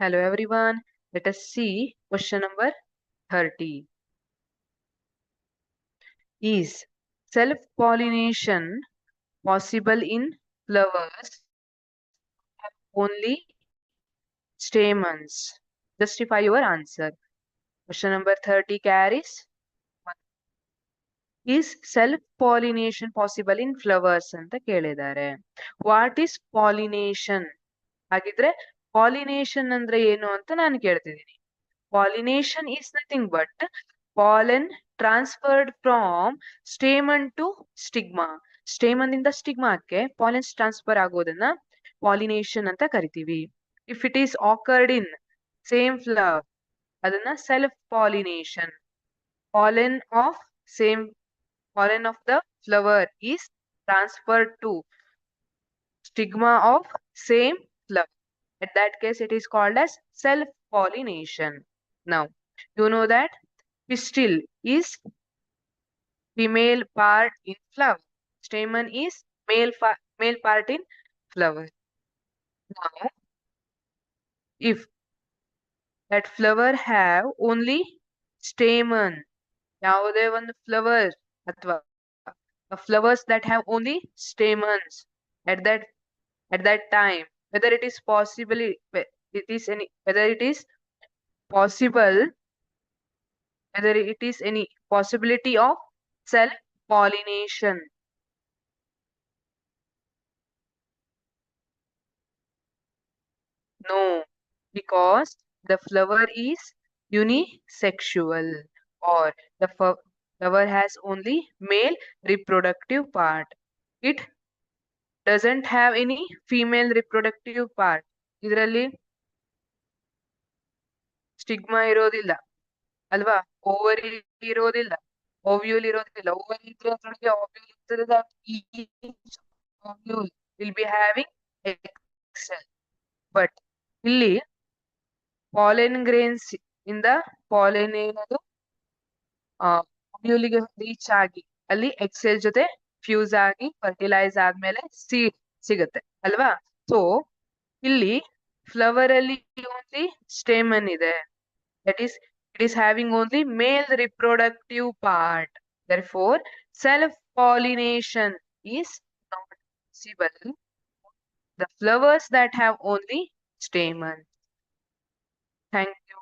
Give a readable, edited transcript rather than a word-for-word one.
Hello everyone. Let us see question number 30. Is self-pollination possible in flowers only stamens? Justify your answer. Question number 30 carries is self-pollination possible in flowers ಅಂತ ಕೇಳಿದ್ದಾರೆ. What is pollination? ಹಾಗಿದ್ರೆ pollination ಅಂದ್ರೆ ಏನು ಅಂತ ನಾನು ಕೇಳ್ತಿದ್ದೀನಿ. Pollination is nothing but pollen transferred from stamen to stigma. Stamen ಇಂದ ಸ್ಟಿಗ್ಮಾಕ್ಕೆ ಪಾಲೆನ್ಸ್ transfer ಆಗೋದನ್ನ pollination ಅಂತ ಕರಿತೀವಿ. If it is occurred in same flower ಅದನ್ನ self pollination. Pollen of same pollen of the flower is transferred to stigma of same flower. At that case, it is called as self-pollination. Now, you know that pistil is female part in flower. Stamen is male part in flower. Now, if that flower have only stamen, ಯಾವುದೇ ಒಂದು flower ಅಥವಾ flowers that have only stamens at that time, whether it is possible, whether it is possible, whether it is any possibility of self-pollination. No, because the flower is unisexual, or the flower has only male reproductive part. It doesn't have any female reproductive part. ಇದರಲ್ಲಿ stigma ಇರೋದಿಲ್ಲ ಅಲ್ವಾ, ovary ಇರೋದಿಲ್ಲ, ovule ಇರೋದಿಲ್ಲ. Ovary ಇದ್ರೆ ಅದ್ರೊಳಗೆ ovule ಇರ್ತದೆ, that each ovule will be having egg cell. But ಇಲ್ಲಿ ಪಾಲೆನ್ grains ಇಂದ ಪಾಲೆನ್ ಏನದು ಓವ್ಯೂಲಿಗೆ ರೀಚ್ ಆಗಿ ಅಲ್ಲಿ ಎಕ್ಸೆಲ್ ಜೊತೆ ಫ್ಯೂಸ್ ಆಗಿ ಫರ್ಟಿಲೈಸ್ ಆದ್ಮೇಲೆ ಸೀಡ್ ಸಿಗುತ್ತೆ ಅಲ್ವಾ. ಸೊ ಇಲ್ಲಿ ಫ್ಲವರ್ ಅಲ್ಲಿ ಓನ್ಲಿ ಸ್ಟೇಮನ್ ಇದೆ, that is it is having only male reproductive part. Therefore, self-pollination is not possible. The flowers that have only stamen. Thank you.